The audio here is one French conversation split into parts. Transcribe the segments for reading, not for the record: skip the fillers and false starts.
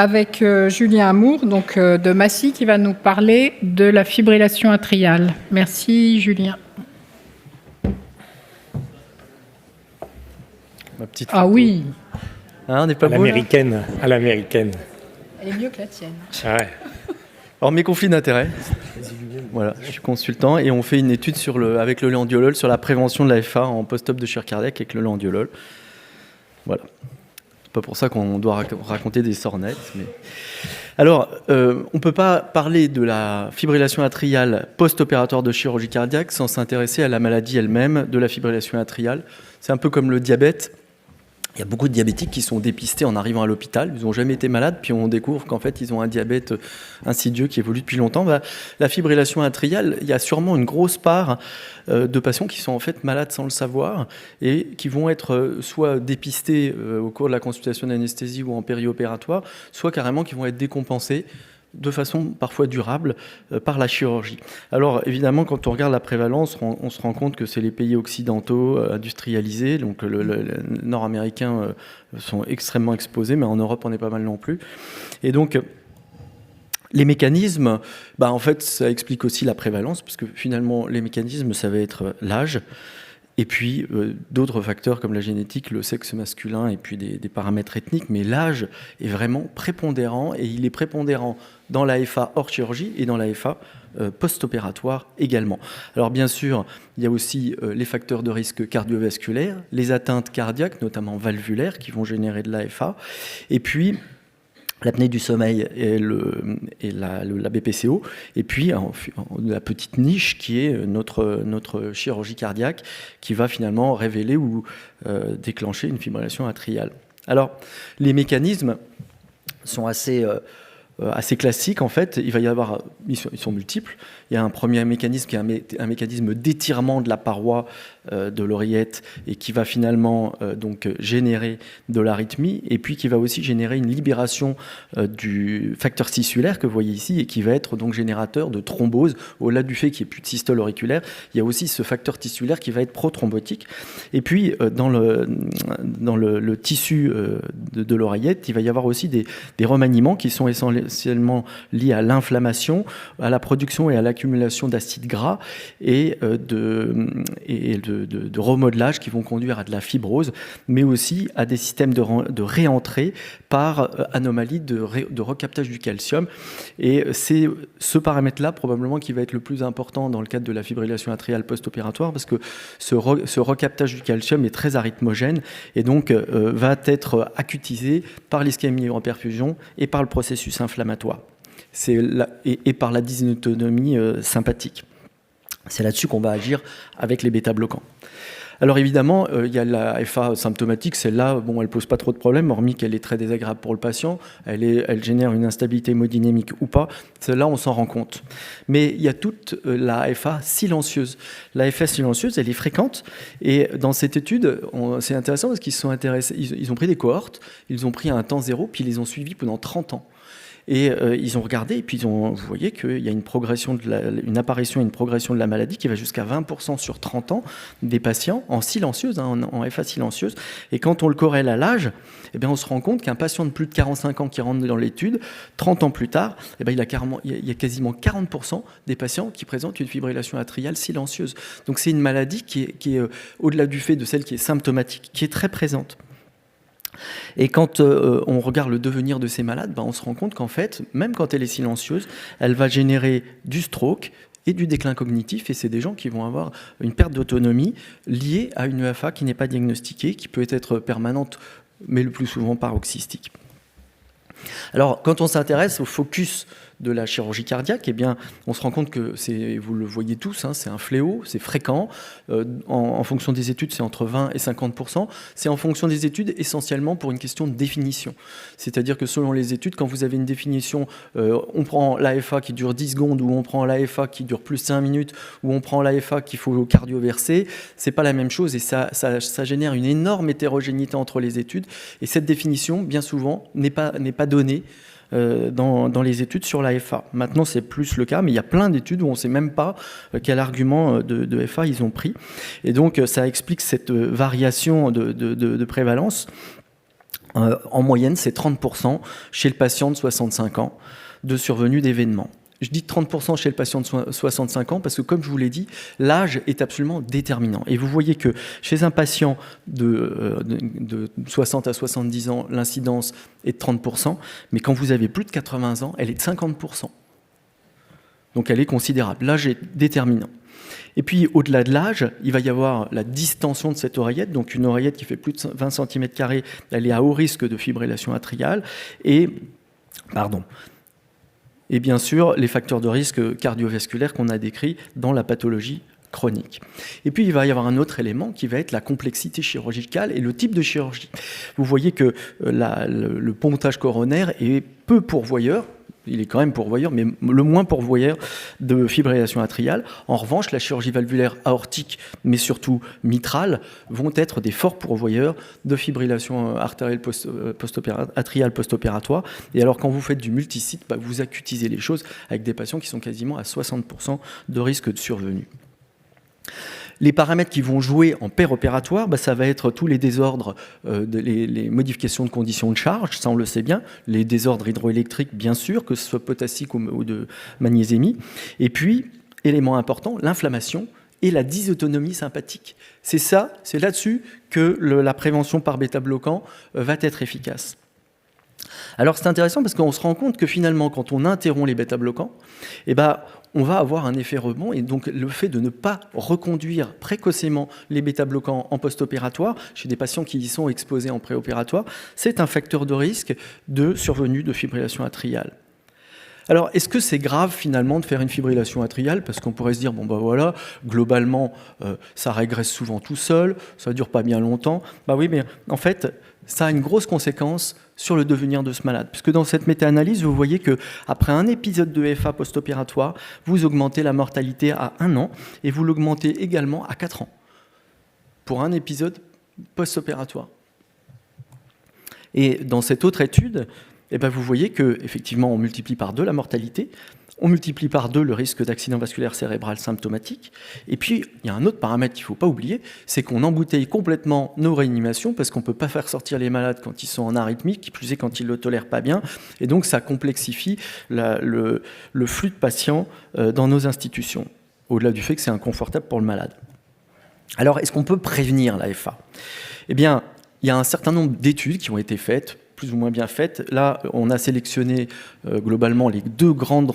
avec Julien Amour, donc de Massy, qui va nous parler de la fibrillation atriale. Merci, Julien. Ma petite Ah oui. Hein, on n'est pas à beau, l'américaine, à l'américaine. Elle est mieux que la tienne. Ah ouais. Alors mes conflits d'intérêts, voilà, je suis consultant et on fait une étude avec le landiolol sur la prévention de l'AFA en post-op de chirurgie cardiaque avec le landiolol. Voilà. C'est pas pour ça qu'on doit raconter des sornettes. Mais... Alors, on ne peut pas parler de la fibrillation atriale post-opératoire de chirurgie cardiaque sans s'intéresser à la maladie elle-même de la fibrillation atriale. C'est un peu comme le diabète. Il y a beaucoup de diabétiques qui sont dépistés en arrivant à l'hôpital. Ils n'ont jamais été malades, puis on découvre qu'en fait, ils ont un diabète insidieux qui évolue depuis longtemps. La fibrillation atriale, il y a sûrement une grosse part de patients qui sont en fait malades sans le savoir et qui vont être soit dépistés au cours de la consultation d'anesthésie ou en périopératoire, soit carrément qui vont être décompensés de façon parfois durable par la chirurgie. Alors évidemment, quand on regarde la prévalence, on se rend compte que c'est les pays occidentaux industrialisés, donc le nord-américains sont extrêmement exposés, mais en Europe on est pas mal non plus. Et donc les mécanismes, en fait ça explique aussi la prévalence, puisque finalement les mécanismes ça va être l'âge, et puis d'autres facteurs comme la génétique, le sexe masculin et puis des paramètres ethniques, mais l'âge est vraiment prépondérant et il est prépondérant dans l'AFA hors chirurgie et dans l'AFA post-opératoire également. Alors bien sûr, il y a aussi les facteurs de risque cardiovasculaires, les atteintes cardiaques, notamment valvulaires, qui vont générer de l'AFA, et puis l'apnée du sommeil et la BPCO, et puis la petite niche qui est notre chirurgie cardiaque qui va finalement révéler ou déclencher une fibrillation atriale. Alors, les mécanismes sont assez classiques en fait. Il va y avoir, ils sont multiples. Il y a un premier mécanisme qui est un mécanisme d'étirement de la paroi de l'oreillette et qui va finalement donc générer de l'arythmie et puis qui va aussi générer une libération du facteur tissulaire que vous voyez ici et qui va être donc générateur de thrombose. Au-delà du fait qu'il n'y ait plus de systole auriculaire, il y a aussi ce facteur tissulaire qui va être prothrombotique. Et puis dans le tissu de l'oreillette, il va y avoir aussi des remaniements qui sont essentiellement liés à l'inflammation, à la production et à l'accumulation d'acides gras et de remodelage qui vont conduire à de la fibrose, mais aussi à des systèmes de réentrée par anomalie de recaptage du calcium. Et c'est ce paramètre-là probablement qui va être le plus important dans le cadre de la fibrillation atriale post-opératoire parce que ce recaptage du calcium est très arythmogène et donc va être acutisé par l'ischémie en perfusion et par le processus inflammatoire. Et par la dysautonomie sympathique. C'est là-dessus qu'on va agir avec les bêta-bloquants. Alors évidemment, il y a la FA symptomatique, celle-là, elle pose pas trop de problèmes, hormis qu'elle est très désagréable pour le patient, elle génère une instabilité hémodynamique ou pas, celle-là on s'en rend compte. Mais il y a toute la FA silencieuse. La FA silencieuse, elle est fréquente, et dans cette étude, c'est intéressant parce qu'ils se sont intéressés, ils ont pris des cohortes, ils ont pris un temps zéro, puis ils les ont suivis pendant 30 ans. Et ils ont regardé, et puis vous voyez qu'il y a une apparition et une progression de la maladie qui va jusqu'à 20% sur 30 ans des patients en silencieuse, en FA silencieuse. Et quand on le corrèle à l'âge, on se rend compte qu'un patient de plus de 45 ans qui rentre dans l'étude, 30 ans plus tard, il y a quasiment 40% des patients qui présentent une fibrillation atriale silencieuse. Donc c'est une maladie qui est au-delà du fait de celle qui est symptomatique, qui est très présente. Et quand on regarde le devenir de ces malades, on se rend compte qu'en fait, même quand elle est silencieuse, elle va générer du stroke et du déclin cognitif, et c'est des gens qui vont avoir une perte d'autonomie liée à une EFA qui n'est pas diagnostiquée, qui peut être permanente, mais le plus souvent paroxystique. Alors, quand on s'intéresse au focus de la chirurgie cardiaque, on se rend compte que vous le voyez tous, c'est un fléau, c'est fréquent. En fonction des études, c'est entre 20 et 50%. C'est en fonction des études essentiellement pour une question de définition. C'est-à-dire que selon les études, quand vous avez une définition, on prend l'AFA qui dure 10 secondes, ou on prend l'AFA qui dure plus 5 minutes, ou on prend l'AFA qu'il faut cardio-verser, c'est pas la même chose et ça génère une énorme hétérogénéité entre les études. Et cette définition, bien souvent, n'est pas donnée dans les études sur la FA. Maintenant, c'est plus le cas, mais il y a plein d'études où on ne sait même pas quel argument de FA ils ont pris. Et donc, ça explique cette variation de prévalence. En moyenne, c'est 30% chez le patient de 65 ans de survenue d'événements. Je dis 30% chez le patient de 65 ans parce que, comme je vous l'ai dit, l'âge est absolument déterminant. Et vous voyez que chez un patient de 60 à 70 ans, l'incidence est de 30%, mais quand vous avez plus de 80 ans, elle est de 50%. Donc elle est considérable. L'âge est déterminant. Et puis, au-delà de l'âge, il va y avoir la distension de cette oreillette. Donc une oreillette qui fait plus de 20 cm², elle est à haut risque de fibrillation atriale. Et bien sûr, les facteurs de risque cardiovasculaires qu'on a décrits dans la pathologie chronique. Et puis, il va y avoir un autre élément qui va être la complexité chirurgicale et le type de chirurgie. Vous voyez que le pontage coronaire est peu pourvoyeur. Il est quand même pourvoyeur, mais le moins pourvoyeur de fibrillation atriale. En revanche, la chirurgie valvulaire aortique, mais surtout mitrale, vont être des forts pourvoyeurs de fibrillation artérielle atriale post-opératoire. Et alors, quand vous faites du multisite, vous acutisez les choses avec des patients qui sont quasiment à 60% de risque de survenue. Les paramètres qui vont jouer en péropératoire, ça va être tous les désordres, les modifications de conditions de charge, ça on le sait bien, les désordres hydroélectriques bien sûr, que ce soit potassique ou de magnésémie, et puis, élément important, l'inflammation et la dysautonomie sympathique. C'est là-dessus que la prévention par bêta-bloquant va être efficace. Alors c'est intéressant parce qu'on se rend compte que finalement, quand on interrompt les bêta-bloquants, on va avoir un effet rebond, et donc le fait de ne pas reconduire précocement les bêta-bloquants en post-opératoire, chez des patients qui y sont exposés en préopératoire, c'est un facteur de risque de survenue de fibrillation atriale. Alors, est-ce que c'est grave finalement de faire une fibrillation atriale? Parce qu'on pourrait se dire, voilà, globalement, ça régresse souvent tout seul, ça ne dure pas bien longtemps. Oui, mais en fait, ça a une grosse conséquence sur le devenir de ce malade. Puisque dans cette méta-analyse, vous voyez qu'après un épisode de FA post-opératoire, vous augmentez la mortalité à 1 an et vous l'augmentez également à 4 ans pour un épisode post-opératoire. Et dans cette autre étude, vous voyez qu'effectivement, on multiplie par 2 la mortalité, on multiplie par 2 le risque d'accident vasculaire cérébral symptomatique. Et puis, il y a un autre paramètre qu'il ne faut pas oublier, c'est qu'on embouteille complètement nos réanimations parce qu'on ne peut pas faire sortir les malades quand ils sont en arythmie, qui plus est quand ils ne le tolèrent pas bien. Et donc, ça complexifie le flux de patients dans nos institutions, au-delà du fait que c'est inconfortable pour le malade. Alors, est-ce qu'on peut prévenir la FA? Eh bien, il y a un certain nombre d'études qui ont été faites, plus ou moins bien faites. Là, on a sélectionné globalement les 2 grandes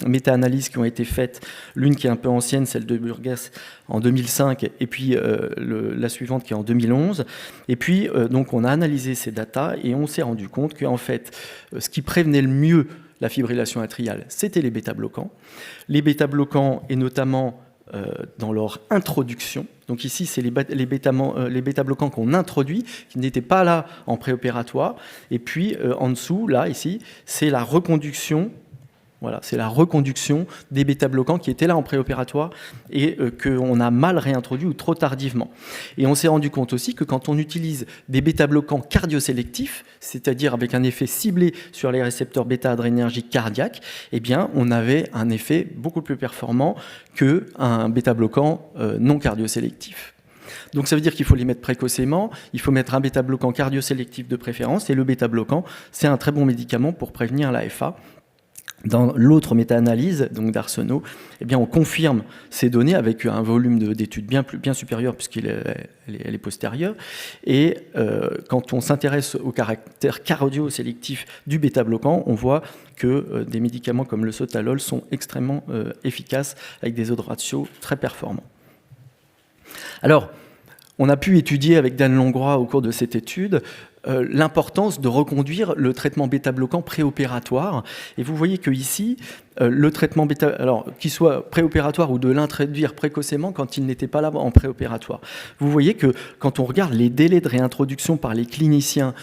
méta-analyses qui ont été faites. L'une qui est un peu ancienne, celle de Burgess en 2005, et puis la suivante qui est en 2011. Et puis, donc, on a analysé ces datas et on s'est rendu compte qu'en fait, ce qui prévenait le mieux la fibrillation atriale, c'était les bêta-bloquants. Les bêta-bloquants, et notamment dans leur introduction. Donc ici, c'est les bêta-bloquants qu'on introduit, qui n'étaient pas là en préopératoire. Et puis, en dessous, là, ici, c'est la reconduction. Voilà, c'est la reconduction des bêta-bloquants qui étaient là en préopératoire et qu'on a mal réintroduit ou trop tardivement. Et on s'est rendu compte aussi que quand on utilise des bêta-bloquants cardiosélectifs, c'est-à-dire avec un effet ciblé sur les récepteurs bêta-adrénergiques cardiaques, eh bien, on avait un effet beaucoup plus performant qu'un bêta-bloquant non cardiosélectif. Donc ça veut dire qu'il faut les mettre précocement, il faut mettre un bêta-bloquant cardiosélectif de préférence, et le bêta-bloquant, c'est un très bon médicament pour prévenir la FA. Dans l'autre méta-analyse, donc d'Arsenault, eh bien, on confirme ces données avec un volume d'études bien supérieur puisqu'elle est postérieure. Et quand on s'intéresse au caractère cardio-sélectif du bêta-bloquant, on voit que des médicaments comme le sotalol sont extrêmement efficaces avec des odds ratios très performants. Alors, on a pu étudier avec Dan Longroy au cours de cette étude l'importance de reconduire le traitement bêta-bloquant préopératoire. Et vous voyez qu'ici, le traitement bêta, alors qu'il soit préopératoire ou de l'introduire précocement quand il n'était pas là en préopératoire. Vous voyez que quand on regarde les délais de réintroduction par les cliniciens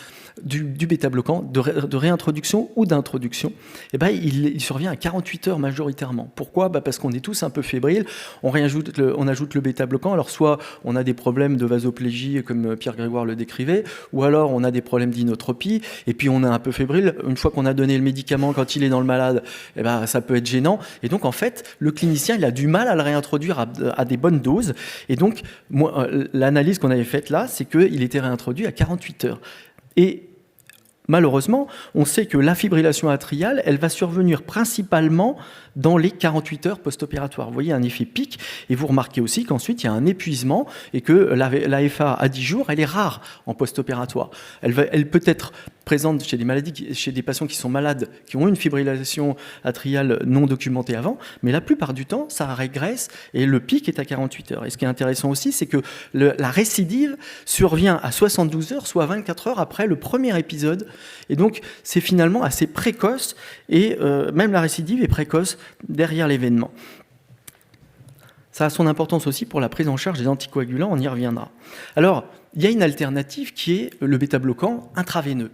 du bêta-bloquant, de réintroduction ou d'introduction, eh ben, il survient à 48 heures majoritairement. Pourquoi? Parce qu'on est tous un peu fébriles, on ajoute le bêta-bloquant, alors soit on a des problèmes de vasoplégie comme Pierre Grégoire le décrivait, ou alors on a des problèmes d'inotropie, et puis on est un peu fébrile. Une fois qu'on a donné le médicament quand il est dans le malade, eh ben, ça peut être gênant, et donc en fait, le clinicien il a du mal à le réintroduire à des bonnes doses, et donc l'analyse qu'on avait faite là, c'est qu'il était réintroduit à 48 heures. Et malheureusement, on sait que la fibrillation atriale, elle va survenir principalement dans les 48 heures post-opératoires. Vous voyez un effet pic, et vous remarquez aussi qu'ensuite il y a un épuisement et que l'AFA à 10 jours, elle est rare en post-opératoire. Elle peut être présente chez des patients qui sont malades, qui ont une fibrillation atriale non documentée avant, mais la plupart du temps, ça régresse et le pic est à 48 heures. Et ce qui est intéressant aussi, c'est que la récidive survient à 72 heures, soit 24 heures après le premier épisode. Et donc, c'est finalement assez précoce et même la récidive est précoce derrière l'événement. Ça a son importance aussi pour la prise en charge des anticoagulants, on y reviendra. Alors, il y a une alternative qui est le bêta-bloquant intraveineux.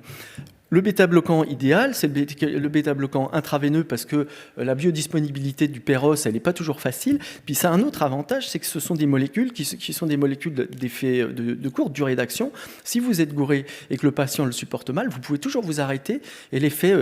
Le bêta-bloquant idéal, c'est le bêta-bloquant intraveineux parce que la biodisponibilité du péros, elle n'est pas toujours facile. Puis ça a un autre avantage, c'est que ce sont des molécules qui sont des molécules d'effet de courte durée d'action. Si vous êtes gouré et que le patient le supporte mal, vous pouvez toujours vous arrêter et l'effet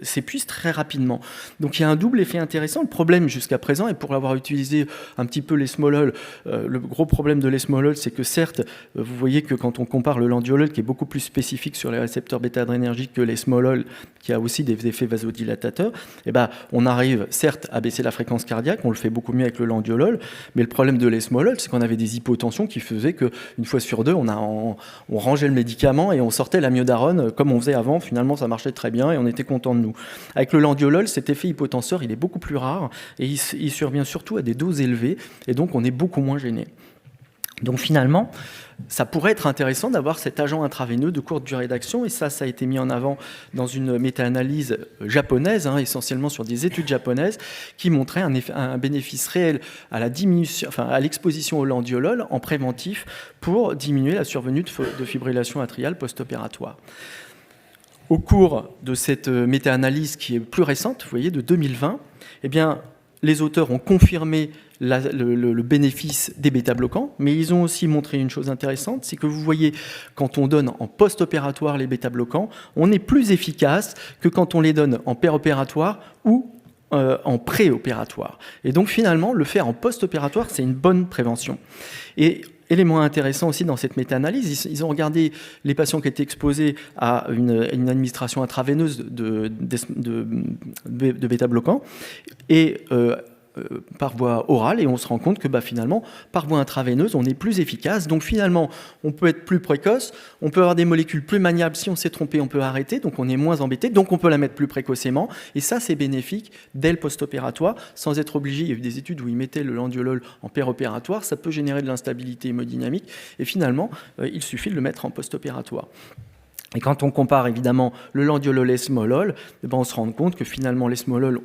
s'épuise très rapidement. Donc il y a un double effet intéressant. Le problème jusqu'à présent, et pour avoir utilisé un petit peu l'esmolol, le gros problème de l'esmolol, c'est que certes, vous voyez que quand on compare le landiolol, qui est beaucoup plus spécifique sur les récepteurs bêta-adrénergiques que l'esmolol, qui a aussi des effets vasodilatateurs, eh ben, on arrive certes à baisser la fréquence cardiaque, on le fait beaucoup mieux avec le landiolol, mais le problème de l'esmolol, c'est qu'on avait des hypotensions qui faisaient qu'une fois sur deux, on rangeait le médicament et on sortait l'amiodarone comme on faisait avant. Finalement, ça marchait très bien et on était content de nous. Avec le landiolol, cet effet hypotenseur, il est beaucoup plus rare et il survient surtout à des doses élevées et donc on est beaucoup moins gêné. Donc finalement, ça pourrait être intéressant d'avoir cet agent intraveineux de courte durée d'action, et ça a été mis en avant dans une méta-analyse japonaise, essentiellement sur des études japonaises, qui montraient un bénéfice réel à l'exposition au landiolol en préventif pour diminuer la survenue de fibrillation atriale post-opératoire. Au cours de cette méta-analyse qui est plus récente, vous voyez, de 2020, eh bien, les auteurs ont confirmé le bénéfice des bêta-bloquants, mais ils ont aussi montré une chose intéressante, c'est que vous voyez, quand on donne en post-opératoire les bêta-bloquants, on est plus efficace que quand on les donne en péropératoire ou en préopératoire. Et donc finalement, le faire en post-opératoire, c'est une bonne prévention. Et élément intéressant aussi dans cette méta-analyse, ils ont regardé les patients qui étaient exposés à une administration intraveineuse de bêta-bloquants et par voie orale, et on se rend compte que finalement, par voie intraveineuse, on est plus efficace. Donc finalement, on peut être plus précoce, on peut avoir des molécules plus maniables. Si on s'est trompé, on peut arrêter, donc on est moins embêté, donc on peut la mettre plus précocement. Et ça, c'est bénéfique dès le post-opératoire, sans être obligé. Il y a eu des études où ils mettaient le landiolol en péropératoire, ça peut générer de l'instabilité hémodynamique, et finalement, il suffit de le mettre en post-opératoire. Et quand on compare évidemment le landiolol et l'esmolol, on se rend compte que finalement l'esmolol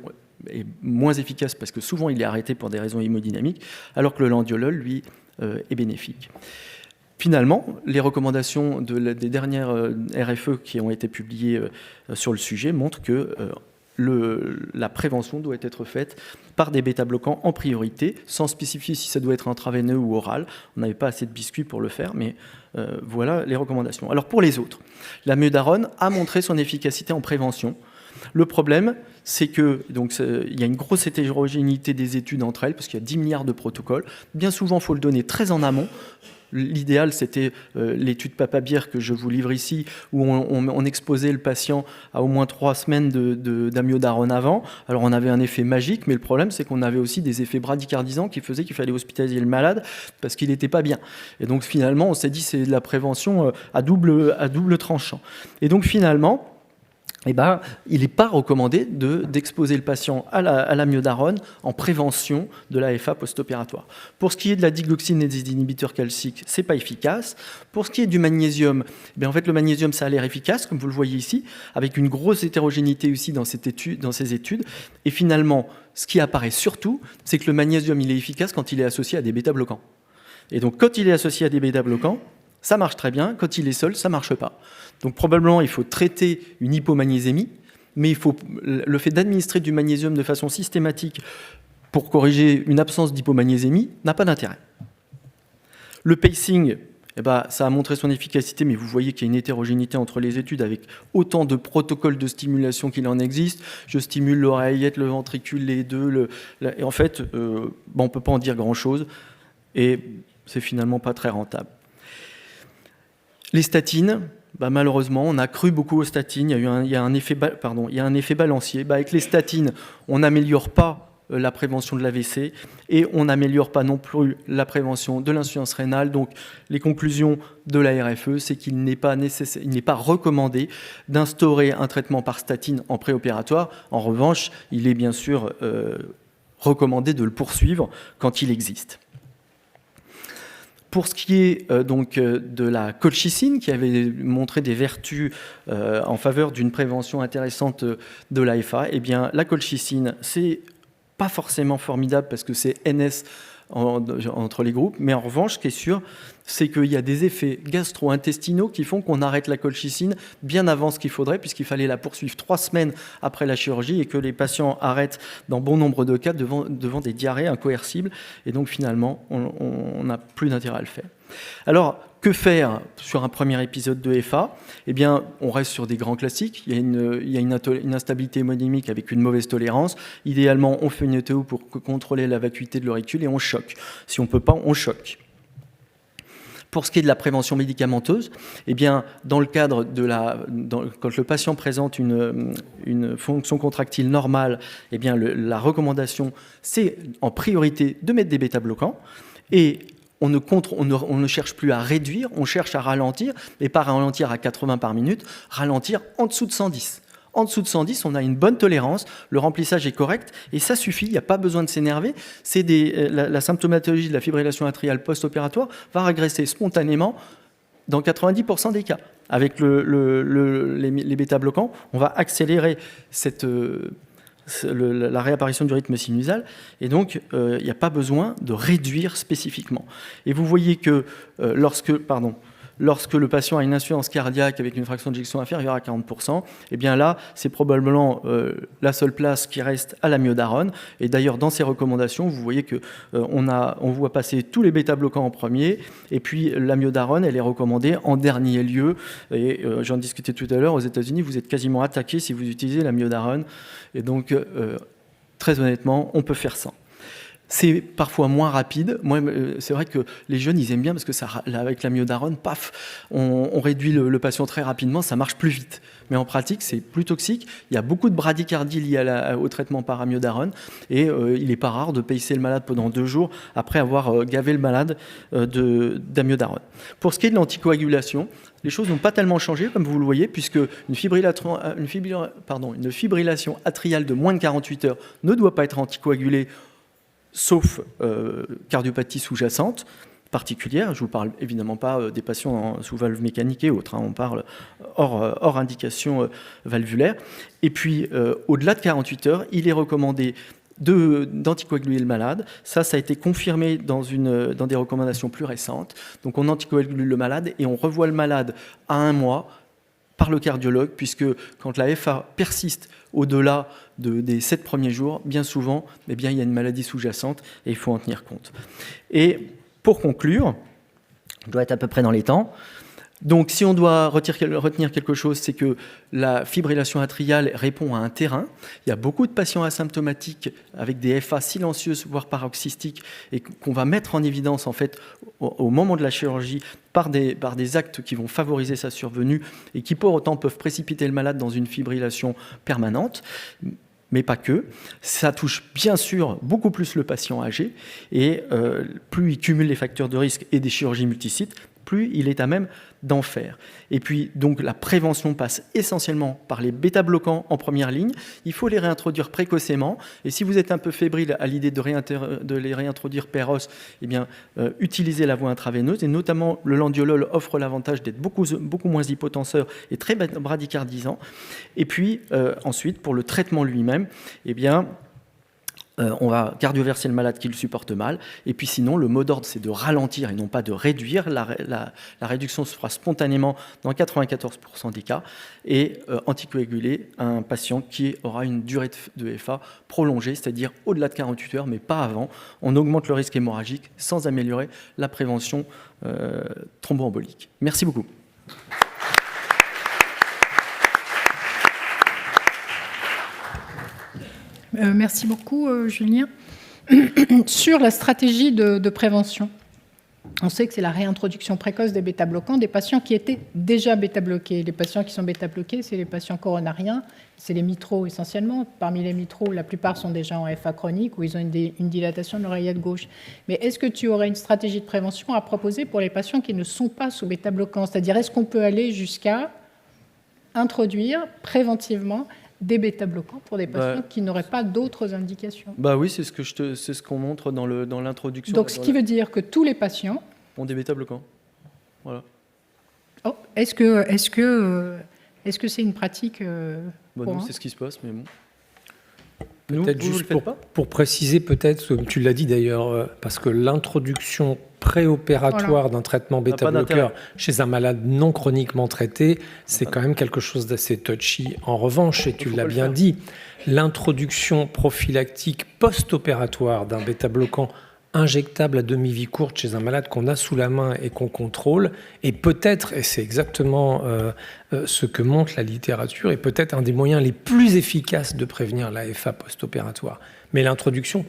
est moins efficace parce que souvent il est arrêté pour des raisons hémodynamiques, alors que le landiolol, lui, est bénéfique. Finalement, les recommandations des dernières RFE qui ont été publiées sur le sujet montrent que la prévention doit être faite par des bêta-bloquants en priorité, sans spécifier si ça doit être intraveineux ou oral. On n'avait pas assez de biscuits pour le faire, mais voilà les recommandations. Alors pour les autres, l'amiodarone a montré son efficacité en prévention. Le problème, c'est qu'il y a une grosse hétérogénéité des études entre elles, parce qu'il y a 10 milliards de protocoles. Bien souvent, il faut le donner très en amont. L'idéal, c'était l'étude Papabir que je vous livre ici, où on exposait le patient à au moins 3 semaines d'amiodarone avant. Alors, on avait un effet magique, mais le problème, c'est qu'on avait aussi des effets bradycardisants qui faisaient qu'il fallait hospitaliser le malade parce qu'il n'était pas bien. Et donc, finalement, on s'est dit c'est de la prévention à double tranchant. Et donc, finalement, il n'est pas recommandé d'exposer le patient à l'amiodarone en prévention de l'AFA post-opératoire. Pour ce qui est de la digoxine et des inhibiteurs calciques, ce n'est pas efficace. Pour ce qui est du magnésium, en fait, le magnésium, ça a l'air efficace, comme vous le voyez ici, avec une grosse hétérogénéité aussi dans ces études. Et finalement, ce qui apparaît surtout, c'est que le magnésium, il est efficace quand il est associé à des bêta-bloquants. Et donc, quand il est associé à des bêta-bloquants, ça marche très bien. Quand il est seul, ça ne marche pas. Donc probablement, il faut traiter une hypomagnésémie, mais le fait d'administrer du magnésium de façon systématique pour corriger une absence d'hypomagnésémie n'a pas d'intérêt. Le pacing, ça a montré son efficacité, mais vous voyez qu'il y a une hétérogénéité entre les études avec autant de protocoles de stimulation qu'il en existe. Je stimule l'oreillette, le ventricule, les deux. Et en fait, on ne peut pas en dire grand-chose et c'est finalement pas très rentable. Les statines, malheureusement, on a cru beaucoup aux statines. Il y a un effet balancier. Avec les statines, on n'améliore pas la prévention de l'AVC et on n'améliore pas non plus la prévention de l'insuffisance rénale. Donc, les conclusions de la RFE, c'est qu'il n'est pas recommandé d'instaurer un traitement par statine en préopératoire. En revanche, il est bien sûr recommandé de le poursuivre quand il existe. Pour ce qui est de la colchicine, qui avait montré des vertus en faveur d'une prévention intéressante de l'AFA, eh bien, la colchicine, c'est pas forcément formidable parce que c'est NS entre les groupes, mais en revanche, ce qui est sûr, c'est qu'il y a des effets gastro-intestinaux qui font qu'on arrête la colchicine bien avant ce qu'il faudrait, puisqu'il fallait la poursuivre 3 semaines après la chirurgie et que les patients arrêtent dans bon nombre de cas devant des diarrhées incoercibles. Et donc finalement, on n'a plus d'intérêt à le faire. Alors, que faire sur un premier épisode de FA ? Eh bien, on reste sur des grands classiques. Il y a une instabilité hémodynamique avec une mauvaise tolérance. Idéalement, on fait une ETO pour contrôler la vacuité de l'auricule et on choque. Si on ne peut pas, on choque. Pour ce qui est de la prévention médicamenteuse, eh bien, dans le cadre quand le patient présente une fonction contractile normale, eh bien, la recommandation, c'est en priorité de mettre des bêta-bloquants. Et on ne cherche plus à réduire, on cherche à ralentir, et pas ralentir à 80 par minute, ralentir en dessous de 110. En dessous de 110, on a une bonne tolérance, le remplissage est correct, et ça suffit, il n'y a pas besoin de s'énerver. La symptomatologie de la fibrillation atriale post-opératoire va régresser spontanément dans 90% des cas. Avec les bêta-bloquants, on va accélérer la réapparition du rythme sinusal, et donc il n'y a pas besoin de réduire spécifiquement. Et vous voyez que lorsque le patient a une insuffisance cardiaque avec une fraction d'éjection inférieure à 40%, eh bien là, c'est probablement la seule place qui reste à l'amiodarone. Et d'ailleurs, dans ces recommandations, vous voyez qu'on voit passer tous les bêta-bloquants en premier, et puis l'amiodarone, elle est recommandée en dernier lieu. Et j'en discutais tout à l'heure, aux États-Unis, vous êtes quasiment attaqué si vous utilisez l'amiodarone. Et donc, très honnêtement, on peut faire ça. C'est parfois moins rapide. Moi, c'est vrai que les jeunes, ils aiment bien parce que avec l'amiodarone, paf, on réduit le patient très rapidement, ça marche plus vite. Mais en pratique, c'est plus toxique. Il y a beaucoup de bradycardie liée au traitement par amiodarone et il n'est pas rare de pacer le malade pendant 2 jours après avoir gavé le malade d'amiodarone. Pour ce qui est de l'anticoagulation, les choses n'ont pas tellement changé, comme vous le voyez, puisque une fibrillation atriale de moins de 48 heures ne doit pas être anticoagulée, sauf cardiopathie sous-jacente particulière. Je ne vous parle évidemment pas des patients sous valve mécanique et autres, on parle hors indication valvulaire. Et puis, au-delà de 48 heures, il est recommandé d'anticoaguler le malade. Ça a été confirmé dans des recommandations plus récentes. Donc, on anticoagule le malade et on revoit le malade à 1 mois par le cardiologue, puisque quand la FA persiste au-delà des 7 premiers jours, bien souvent, eh bien, il y a une maladie sous-jacente et il faut en tenir compte. Et pour conclure, je dois être à peu près dans les temps. Donc, si on doit retenir quelque chose, c'est que la fibrillation atriale répond à un terrain. Il y a beaucoup de patients asymptomatiques avec des FA silencieuses, voire paroxystiques, et qu'on va mettre en évidence en fait au moment de la chirurgie par des actes qui vont favoriser sa survenue et qui pour autant peuvent précipiter le malade dans une fibrillation permanente. Mais pas que. Ça touche bien sûr beaucoup plus le patient âgé et plus il cumule les facteurs de risque et des chirurgies multisites, plus il est à même d'en faire. Et puis, donc, la prévention passe essentiellement par les bêta-bloquants en première ligne. Il faut les réintroduire précocement. Et si vous êtes un peu fébrile à l'idée de les réintroduire per os, eh bien, utilisez la voie intraveineuse. Et notamment, le landiolol offre l'avantage d'être beaucoup moins hypotenseur et très bradycardisant. Et puis, ensuite, pour le traitement lui-même, eh bien, on va cardioverser le malade qui le supporte mal. Et puis sinon, le mot d'ordre, c'est de ralentir et non pas de réduire. La réduction se fera spontanément dans 94% des cas. Et anticoaguler un patient qui aura une durée de FA prolongée, c'est-à-dire au-delà de 48 heures, mais pas avant. On augmente le risque hémorragique sans améliorer la prévention thromboembolique. Merci beaucoup. Merci beaucoup, Julien. Sur la stratégie de prévention, On sait que c'est la réintroduction précoce des bêta-bloquants des patients qui étaient déjà bêta-bloqués. Les patients qui sont bêta-bloqués, c'est les patients coronariens, c'est les mitraux essentiellement. Parmi les mitraux, la plupart sont déjà en FA chronique où ils ont une dilatation de l'oreillette gauche. Mais est-ce que tu aurais une stratégie de prévention à proposer pour les patients qui ne sont pas sous bêta-bloquants? C'est-à-dire, est-ce qu'on peut aller jusqu'à introduire préventivement des bêta-bloquants pour des patients qui n'auraient pas d'autres indications? Oui, c'est ce qu'on montre dans l'introduction. Donc, ce qui veut dire que tous les patients ont des bêta-bloquants. Voilà. Oh, est-ce que c'est une pratique nous, c'est ce qui se passe, mais bon. Peut-être juste pour préciser, peut-être, comme tu l'as dit d'ailleurs, parce que l'introduction préopératoire d'un traitement bêta-bloqueur chez un malade non chroniquement traité, c'est quand même quelque chose d'assez touchy. En revanche, et tu l'as bien dit, l'introduction prophylactique post-opératoire d'un bêta-bloquant injectable à demi-vie courte chez un malade qu'on a sous la main et qu'on contrôle, et peut-être, et c'est exactement ce que montre la littérature, est peut-être un des moyens les plus efficaces de prévenir l'AFA post-opératoire. Mais l'introduction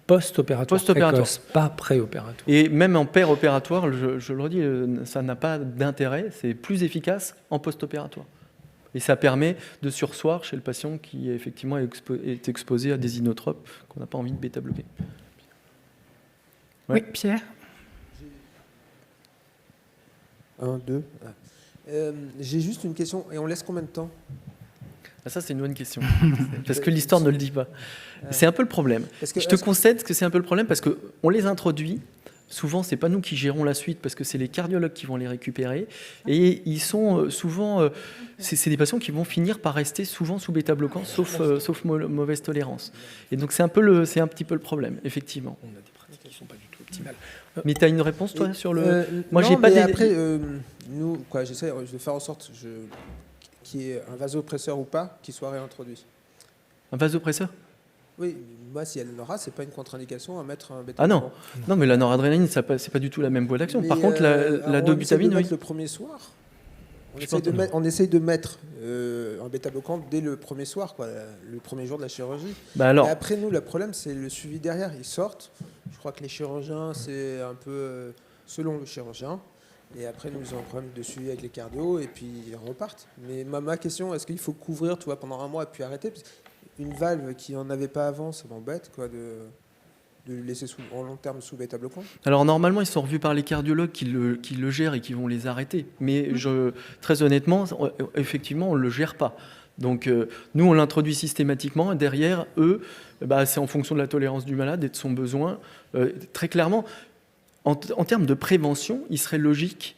post-opératoire précoce, pas préopératoire. Et même en péropératoire, je le redis, ça n'a pas d'intérêt, c'est plus efficace en post-opératoire. Et ça permet de surseoir chez le patient qui effectivement est exposé à des inotropes qu'on n'a pas envie de bêta-bloquer. Ouais. Oui, Pierre. 1, 2. J'ai juste une question. Et on laisse combien de temps? Ça, c'est une bonne question. Parce que l'histoire ne le dit pas. C'est un peu le problème. Je te concède que c'est un peu le problème parce qu'on les introduit. Souvent, ce n'est pas nous qui gérons la suite parce que c'est les cardiologues qui vont les récupérer. Et ils sont souvent... c'est des patients qui vont finir par rester souvent sous bêta-bloquants, sauf mauvaise tolérance. Et donc, c'est un petit peu le problème, effectivement. On a des pratiques qui ne sont pas du tout optimales. Mais tu as une réponse, toi, sur le... Moi, j'ai pas... Après, nous, j'essaie de faire en sorte qu'il y ait un vasopresseur ou pas qui soit réintroduit. Un vasopresseur? Oui, moi, si elle l'aura, c'est pas une contre-indication à mettre un bêta-bloquant. Ah non, mais la noradrénaline, c'est pas du tout la même voie d'action. Par contre, la dobutamine, oui. Le premier soir, on essaye de mettre un bêta-bloquant dès le premier soir, le premier jour de la chirurgie. Et après, nous, le problème, c'est le suivi derrière. Ils sortent. Je crois que les chirurgiens, c'est un peu selon le chirurgien. Et après, nous avons un problème de suivi avec les cardios et puis ils repartent. Mais ma question, est-ce qu'il faut couvrir pendant un mois et puis arrêter? Une valve qui n'en avait pas avant, ça m'embête de le laisser en long terme sous bêta-bloquant. Alors normalement, ils sont revus par les cardiologues qui le gèrent et qui vont les arrêter. Mais très honnêtement, effectivement, on ne le gère pas. Donc nous, on l'introduit systématiquement et derrière, eux, c'est en fonction de la tolérance du malade et de son besoin. Très clairement, en termes de prévention, il serait logique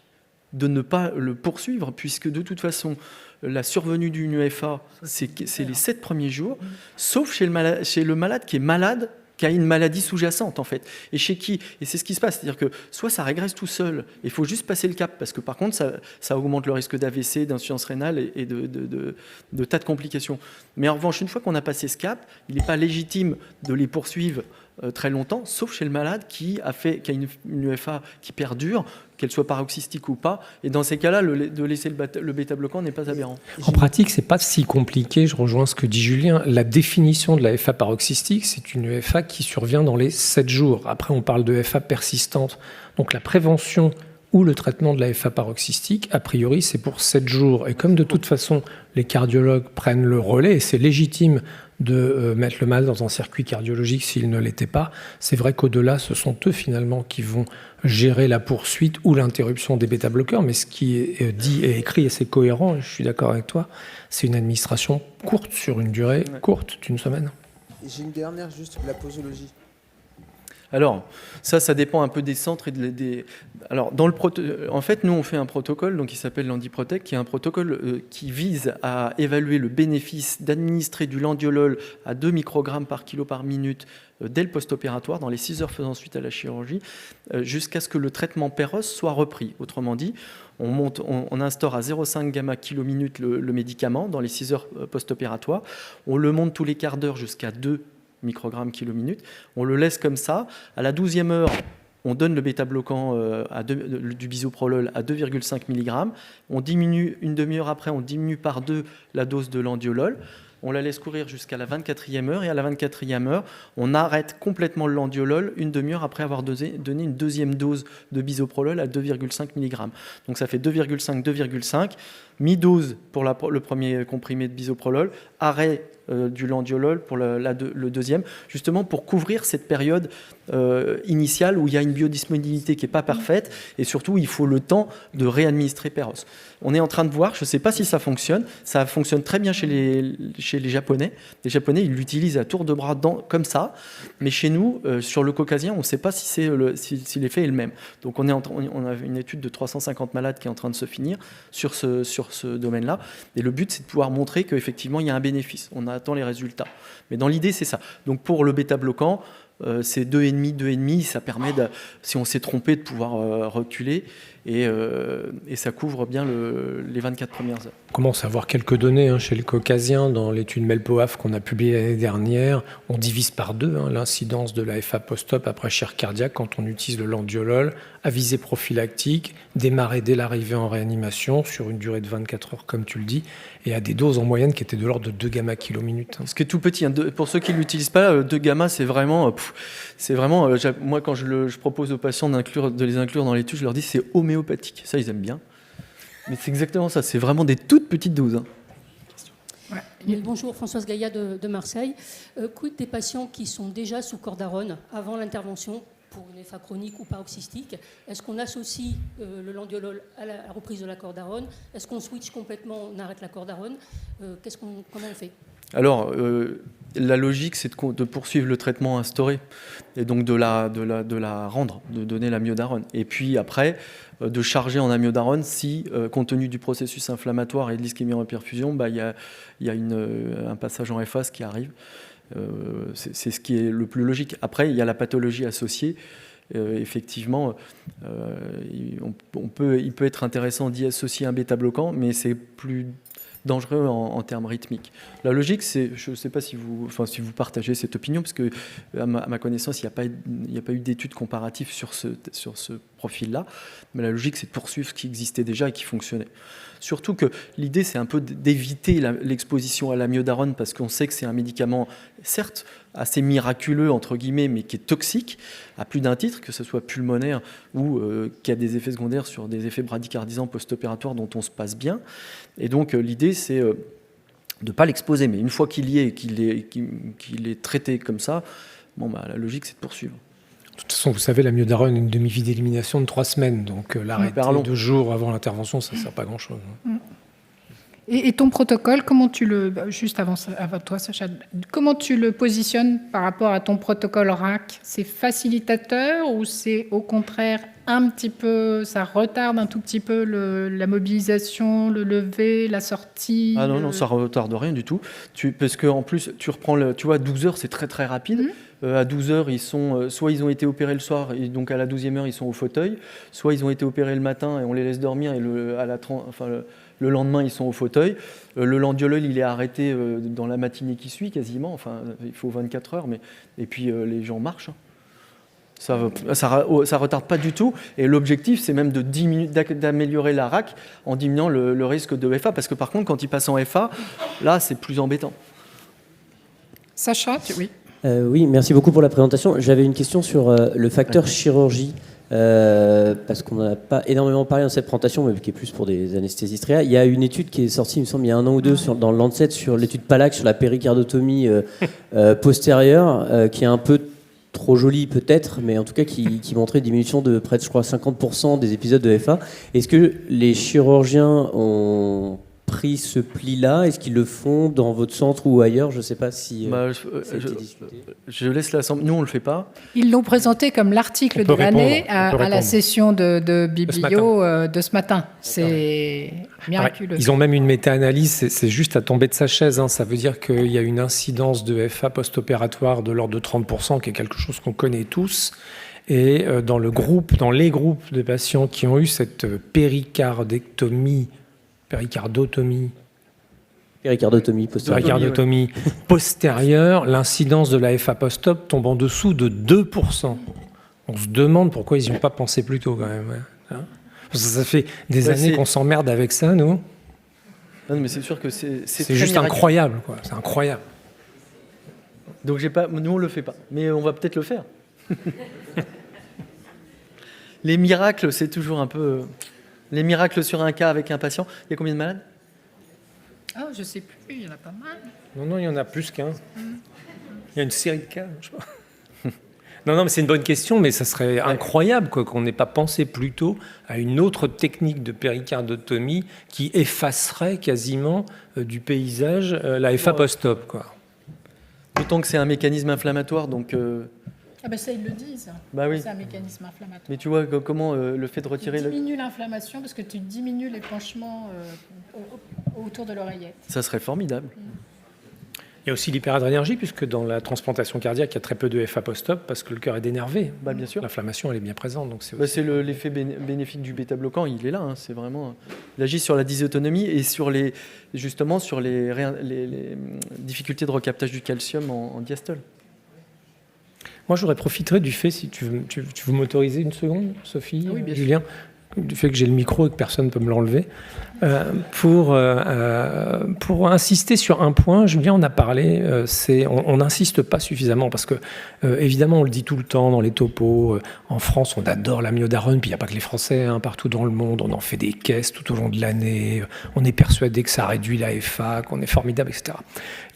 de ne pas le poursuivre puisque de toute façon, la survenue d'une UFA, c'est les 7 premiers jours, sauf chez le malade qui est malade, qui a une maladie sous-jacente en fait. Et chez qui? Et c'est ce qui se passe, c'est-à-dire que soit ça régresse tout seul, il faut juste passer le cap, parce que par contre ça augmente le risque d'AVC, d'insuffisance rénale et de tas de complications. Mais en revanche, une fois qu'on a passé ce cap, il n'est pas légitime de les poursuivre très longtemps, sauf chez le malade qui a une UFA qui perdure, qu'elle soit paroxystique ou pas. Et dans ces cas-là, de laisser le bêta-bloquant n'est pas aberrant. En pratique, c'est pas si compliqué. Je rejoins ce que dit Julien. La définition de la FA paroxystique, c'est une FA qui survient dans les 7 jours. Après, on parle de FA persistante. Donc la prévention ou le traitement de la FA paroxystique, a priori, c'est pour 7 jours. Et comme de toute façon, les cardiologues prennent le relais, et c'est légitime de mettre le malade dans un circuit cardiologique s'il ne l'était pas, c'est vrai qu'au-delà, ce sont eux finalement qui vont gérer la poursuite ou l'interruption des bêta-bloqueurs. Mais ce qui est dit et écrit, et c'est cohérent, je suis d'accord avec toi, c'est une administration courte sur une durée courte d'une semaine. Et j'ai une dernière, juste la posologie. Alors, ça dépend un peu des centres et Alors, en fait, nous, on fait un protocole qui s'appelle l'Andiprotect, qui est un protocole qui vise à évaluer le bénéfice d'administrer du landiolol à 2 microgrammes par kilo par minute dès le post-opératoire, dans les 6 heures faisant suite à la chirurgie, jusqu'à ce que le traitement Péros soit repris. Autrement dit, on instaure à 0,5 gamma kilo minute le médicament dans les 6 heures post-opératoires. On le monte tous les quarts d'heure jusqu'à 2 microgrammes kilo minute. On le laisse comme ça. À la 12e heure, on donne le bêta-bloquant du bisoprolol à 2,5 mg. On diminue une demi-heure après, on diminue par 2 la dose de landiolol. on la laisse courir jusqu'à la 24e heure, et à la 24e heure, on arrête complètement le landiolol une demi-heure après avoir donné une deuxième dose de bisoprolol à 2,5 mg. Donc ça fait 2,5, 2,5, mi-dose pour le premier comprimé de bisoprolol, arrêt du landiolol pour le deuxième, justement pour couvrir cette période initiale où il y a une biodisponibilité qui n'est pas parfaite, et surtout il faut le temps de réadministrer Péros. On est en train de voir, je ne sais pas si ça fonctionne très bien chez les Japonais. Les Japonais, ils l'utilisent à tour de bras comme ça, mais chez nous, sur le caucasien, on ne sait pas si l'effet est le même. Donc on a une étude de 350 malades qui est en train de se finir sur ce domaine-là, et le but c'est de pouvoir montrer qu'effectivement il y a un bénéfice. On attend les résultats. Mais dans l'idée, c'est ça. Donc pour le bêta-bloquant, c'est 2,5, ça permet, si on s'est trompé, de pouvoir reculer, et ça couvre bien les 24 premières heures. On commence à avoir quelques données chez le caucasien. Dans l'étude Melpoaf qu'on a publiée l'année dernière, on divise par 2 l'incidence de l'AFA post-op après chirurgie cardiaque quand on utilise le landiolol à visée prophylactique, démarré dès l'arrivée en réanimation sur une durée de 24 heures, comme tu le dis, et à des doses en moyenne qui étaient de l'ordre de 2 gamma km/min. Ce qui est tout petit. Pour ceux qui ne l'utilisent pas, 2 gamma, c'est vraiment... moi, quand je propose aux patients de les inclure dans l'étude, je leur dis c'est homéopathique. Ça, ils aiment bien. Mais c'est exactement ça. C'est vraiment des toutes petites doses. Ouais. Oui, bonjour, Françoise Gaillat de Marseille. Quid des patients qui sont déjà sous cordarone avant l'intervention pour une FA chronique ou paroxystique? Est-ce qu'on associe le landiolol à la reprise de la cordarone? Est-ce qu'on switch complètement, on arrête la cordarone? Comment on fait? Alors, la logique, c'est de poursuivre le traitement instauré, et donc de la rendre, de donner l'amiodarone. Et puis après, de charger en amiodarone si, compte tenu du processus inflammatoire et de l'ischémie en perfusion, il y a un passage en FA qui arrive. C'est ce qui est le plus logique. Après, il y a la pathologie associée. Effectivement, il peut être intéressant d'y associer un bêta-bloquant, mais c'est plus dangereux en termes rythmiques. La logique, c'est, je ne sais pas si vous partagez cette opinion, parce que à ma connaissance, il n'y a pas eu d'études comparatives sur ce profil-là, mais la logique, c'est de poursuivre ce qui existait déjà et qui fonctionnait. Surtout que l'idée, c'est un peu d'éviter l'exposition à l'amiodarone, parce qu'on sait que c'est un médicament, certes, assez miraculeux, entre guillemets, mais qui est toxique, à plus d'un titre, que ce soit pulmonaire ou qui a des effets secondaires sur des effets bradycardisants post-opératoires dont on se passe bien. Et donc, l'idée, c'est de ne pas l'exposer. Mais une fois qu'il y est et qu'il est traité comme ça, la logique, c'est de poursuivre. De toute façon, vous savez, l'amiodarone a une demi-vie d'élimination de 3 semaines. Donc, l'arrêter 2 jours avant l'intervention, ça ne sert pas à grand-chose. Et ton protocole, comment tu juste avant toi, Sacha, comment tu le positionnes par rapport à ton protocole RAC? C'est facilitateur ou c'est au contraire un petit peu, ça retarde un tout petit peu la mobilisation, le lever, la sortie? Ah non, ça ne retarde rien du tout. Parce qu'en plus, tu reprends, tu vois, 12 heures, c'est très très rapide. À 12 heures, soit ils ont été opérés le soir, et donc à la 12e heure, ils sont au fauteuil, soit ils ont été opérés le matin et on les laisse dormir, et le lendemain, ils sont au fauteuil. Le landiolol, il est arrêté dans la matinée qui suit, quasiment. Il faut 24 heures, et puis les gens marchent. Ça retarde pas du tout. Et l'objectif, c'est même d'améliorer la RAC en diminuant le risque de FA. Parce que par contre, quand ils passent en FA, là, c'est plus embêtant. Sacha, oui. Oui, merci beaucoup pour la présentation. J'avais une question sur le facteur chirurgie. Parce qu'on n'en a pas énormément parlé dans cette présentation, mais qui est plus pour des anesthésistes réa. Il y a une étude qui est sortie, il me semble, il y a 1 an ou 2 dans le Lancet sur l'étude PALAC sur la péricardotomie postérieure, qui est un peu trop jolie peut-être, mais en tout cas qui montrait une diminution de près de, je crois, 50% des épisodes de FA. Est-ce que les chirurgiens ont pris ce pli-là? Est-ce qu'ils le font dans votre centre ou ailleurs? Je ne sais pas si je laisse l'assemblée. Nous, on ne le fait pas. Ils l'ont présenté comme l'article de l'année à la session de Biblio de ce matin. C'est miraculeux. Ils ont même une méta-analyse, c'est juste à tomber de sa chaise. Ça veut dire qu'il y a une incidence de FA post-opératoire de l'ordre de 30%, qui est quelque chose qu'on connaît tous. Et dans les groupes de patients qui ont eu cette péricardotomie postérieure, l'incidence de la FA post-op tombe en dessous de 2%. On se demande pourquoi ils n'y ont pas pensé plus tôt quand même. Parce que ça fait des années qu'on s'emmerde avec ça, nous. Non, mais c'est sûr que c'est juste incroyable, quoi. C'est incroyable. Donc nous on le fait pas, mais on va peut-être le faire. Les miracles, c'est toujours un peu les miracles sur un cas avec un patient. Il y a combien de malades? Ah, je sais plus, il y en a pas mal. Non, il y en a plus qu'un. Il y a une série de cas, je sais pas. Non, mais c'est une bonne question, mais ça serait incroyable qu'on n'ait pas pensé plus tôt à une autre technique de péricardotomie qui effacerait quasiment du paysage la FA post-op, quoi. D'autant que c'est un mécanisme inflammatoire, donc... Ah ben ça, ils le disent. Bah oui. C'est un mécanisme inflammatoire. Mais tu vois comment le fait de retirer... Tu diminues l'inflammation parce que tu diminues l'épanchement autour de l'oreillette. Ça serait formidable. Il y a aussi l'hyperadrénergie, puisque dans la transplantation cardiaque, il y a très peu de FA post-op parce que le cœur est dénervé. Bah, bien sûr. L'inflammation, elle est bien présente. Donc c'est l'effet bénéfique du bêta-bloquant, il est là. C'est vraiment... Il agit sur la dysautonomie et sur les difficultés de recaptage du calcium en diastole. Moi, j'aurais profité du fait, si tu veux m'autoriser une seconde, Sophie, oui, Julien, du fait que j'ai le micro et que personne ne peut me l'enlever, pour insister sur un point. Julien en a parlé, on n'insiste pas suffisamment parce que, évidemment, on le dit tout le temps dans les topos. En France, on adore l'amiodarone, puis il n'y a pas que les Français, partout dans le monde, on en fait des caisses tout au long de l'année. On est persuadé que ça réduit la FA, qu'on est formidable, etc.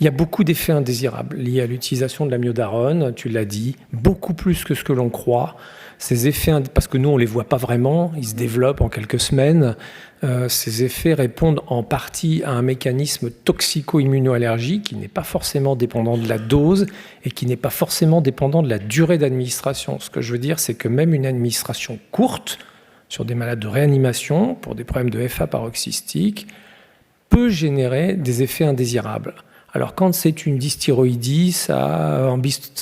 Il y a beaucoup d'effets indésirables liés à l'utilisation de l'amiodarone, tu l'as dit, beaucoup plus que ce que l'on croit. Ces effets, parce que nous, on ne les voit pas vraiment, ils se développent en quelques semaines. Ces effets répondent en partie à un mécanisme toxico-immunoallergique qui n'est pas forcément dépendant de la dose et qui n'est pas forcément dépendant de la durée d'administration. Ce que je veux dire, c'est que même une administration courte sur des malades de réanimation, pour des problèmes de FA paroxystique, peut générer des effets indésirables. Alors quand c'est une dysthyroïdie, ça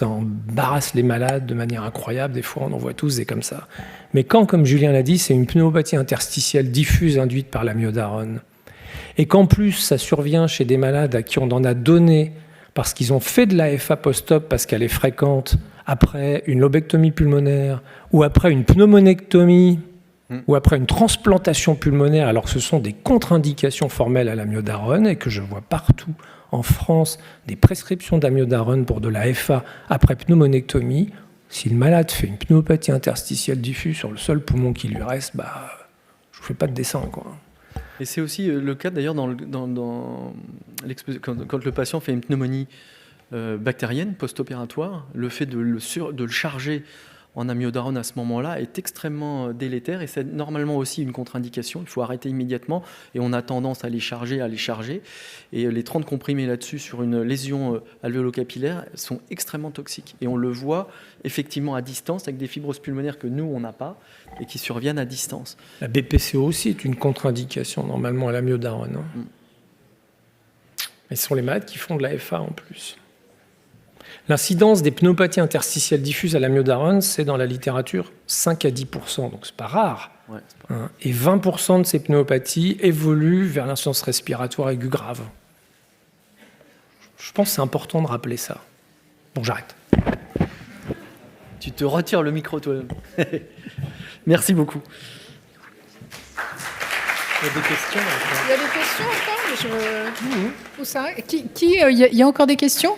embarrasse les malades de manière incroyable. Des fois, on en voit tous des comme ça. Mais quand, comme Julien l'a dit, c'est une pneumopathie interstitielle diffuse induite par l'amiodarone, et qu'en plus, ça survient chez des malades à qui on en a donné parce qu'ils ont fait de la FA post-op parce qu'elle est fréquente, après une lobectomie pulmonaire ou après une pneumonectomie ou après une transplantation pulmonaire, alors que ce sont des contre-indications formelles à l'amiodarone et que je vois partout en France des prescriptions d'amiodarone pour de la FA après pneumonectomie. Si le malade fait une pneumopathie interstitielle diffuse sur le seul poumon qui lui reste, je ne fais pas de dessin, quoi. Et c'est aussi le cas d'ailleurs quand le patient fait une pneumonie bactérienne post-opératoire, le fait de le charger en amiodarone à ce moment-là est extrêmement délétère et c'est normalement aussi une contre-indication. Il faut arrêter immédiatement et on a tendance à les charger. Et les 30 comprimés là-dessus sur une lésion alvéolo-capillaire sont extrêmement toxiques. Et on le voit effectivement à distance avec des fibroses pulmonaires que nous, on n'a pas et qui surviennent à distance. La BPCO aussi est une contre-indication normalement à l'amiodarone. Et ce sont les malades qui font de la FA en plus. L'incidence des pneumopathies interstitielles diffuses à l'amiodarone, c'est dans la littérature 5 à 10%, donc c'est pas rare. Ouais, c'est pas rare. Et 20% de ces pneumopathies évoluent vers l'insuffisance respiratoire aiguë grave. Je pense que c'est important de rappeler ça. Bon, j'arrête. Tu te retires le micro toi-même. Merci beaucoup. Il y a des questions. Il y a des questions encore. Où ça ? Il y a encore des questions ?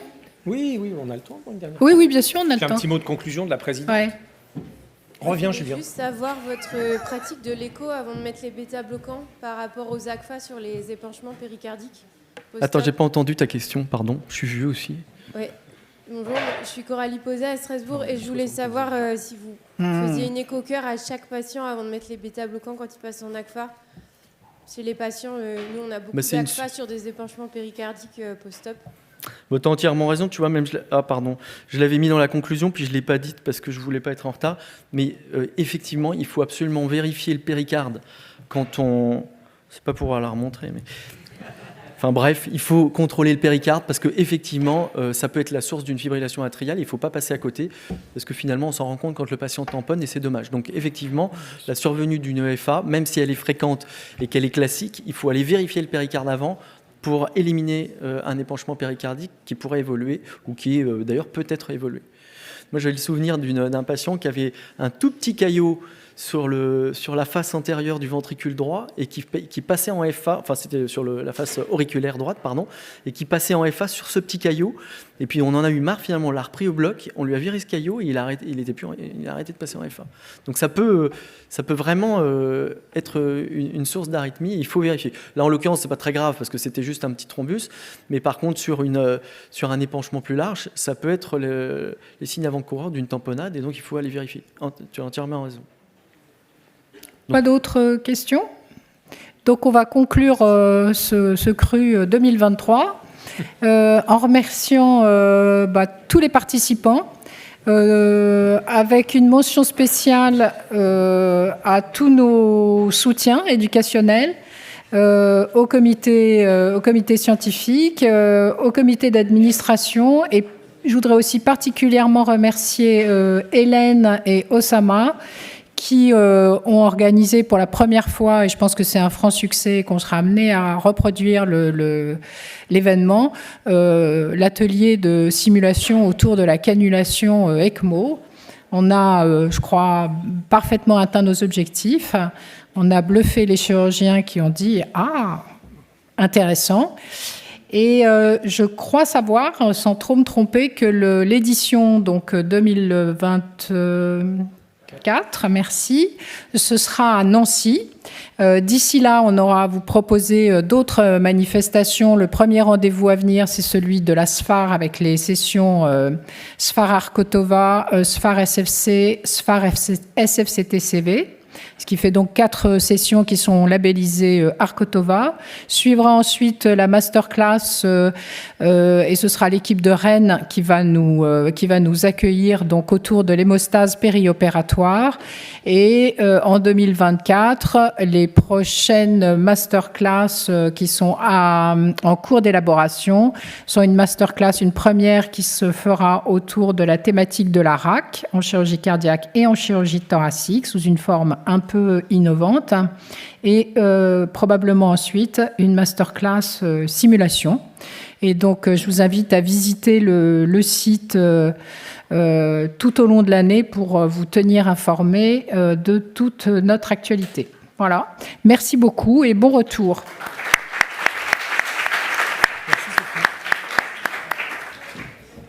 Oui, on a le temps pour une dernière. Oui, bien sûr, on a le temps. Un petit mot de conclusion de la présidente. Ouais. Reviens, Julien. Julien. Juste savoir votre pratique de l'écho avant de mettre les bêta-bloquants par rapport aux ACFA sur les épanchements péricardiques. Attends, j'ai pas entendu ta question, pardon. Je suis vieux aussi. Oui. Bonjour, je suis Coralie Posé à Strasbourg et je voulais savoir si vous faisiez une écho-cœur à chaque patient avant de mettre les bêta-bloquants quand il passe en ACFA. Chez les patients, nous on a beaucoup d'ACFA sur des épanchements péricardiques post-op. Tu as entièrement raison, tu vois, même je l'avais mis dans la conclusion, puis je ne l'ai pas dite parce que je ne voulais pas être en retard, mais effectivement, il faut absolument vérifier le péricarde quand on... C'est pas pour la remontrer, mais... Enfin bref, il faut contrôler le péricarde parce qu'effectivement, ça peut être la source d'une fibrillation atriale, il ne faut pas passer à côté, parce que finalement, on s'en rend compte quand le patient tamponne et c'est dommage. Donc effectivement, la survenue d'une EFA, même si elle est fréquente et qu'elle est classique, il faut aller vérifier le péricarde avant, pour éliminer un épanchement péricardique qui pourrait évoluer ou qui d'ailleurs peut-être évolué. Moi, j'ai le souvenir d'un patient qui avait un tout petit caillot sur la face antérieure du ventricule droit et qui passait en FA, enfin c'était sur la face auriculaire droite, pardon, et qui passait en FA sur ce petit caillot. Et puis on en a eu marre, finalement, on l'a repris au bloc, on lui a viré ce caillot et il a arrêté de passer en FA. Donc ça peut vraiment être une source d'arythmie, il faut vérifier. Là, en l'occurrence, c'est pas très grave parce que c'était juste un petit thrombus, mais par contre, sur un épanchement plus large, ça peut être les signes avant-coureurs d'une tamponnade et donc il faut aller vérifier. Tu as entièrement raison. Pas d'autres questions ? Donc on va conclure ce cru 2023 en remerciant tous les participants, avec une mention spéciale à tous nos soutiens éducationnels, au comité scientifique, au comité d'administration, et je voudrais aussi particulièrement remercier Hélène et Osama qui ont organisé pour la première fois, et je pense que c'est un franc succès, qu'on sera amené à reproduire l'événement, l'atelier de simulation autour de la cannulation ECMO. On a, je crois, parfaitement atteint nos objectifs. On a bluffé les chirurgiens qui ont dit « Ah, intéressant !» Et je crois savoir, sans trop me tromper, que l'édition donc 2024, merci, ce sera à Nancy. D'ici là, on aura à vous proposer d'autres manifestations. Le premier rendez-vous à venir, c'est celui de la SFAR avec les sessions SFAR Arcotova, SFAR SFC, SFAR SFCTCV. Ce qui fait donc 4 sessions qui sont labellisées Arcotova. Suivra ensuite la masterclass et ce sera l'équipe de Rennes qui va nous accueillir donc autour de l'hémostase périopératoire. Et en 2024, les prochaines masterclass qui sont en cours d'élaboration sont une masterclass, une première qui se fera autour de la thématique de la RAC en chirurgie cardiaque et en chirurgie thoracique sous une forme un peu innovante, et probablement ensuite une masterclass simulation. Et donc je vous invite à visiter le site tout au long de l'année pour vous tenir informés de toute notre actualité. Voilà, merci beaucoup et bon retour.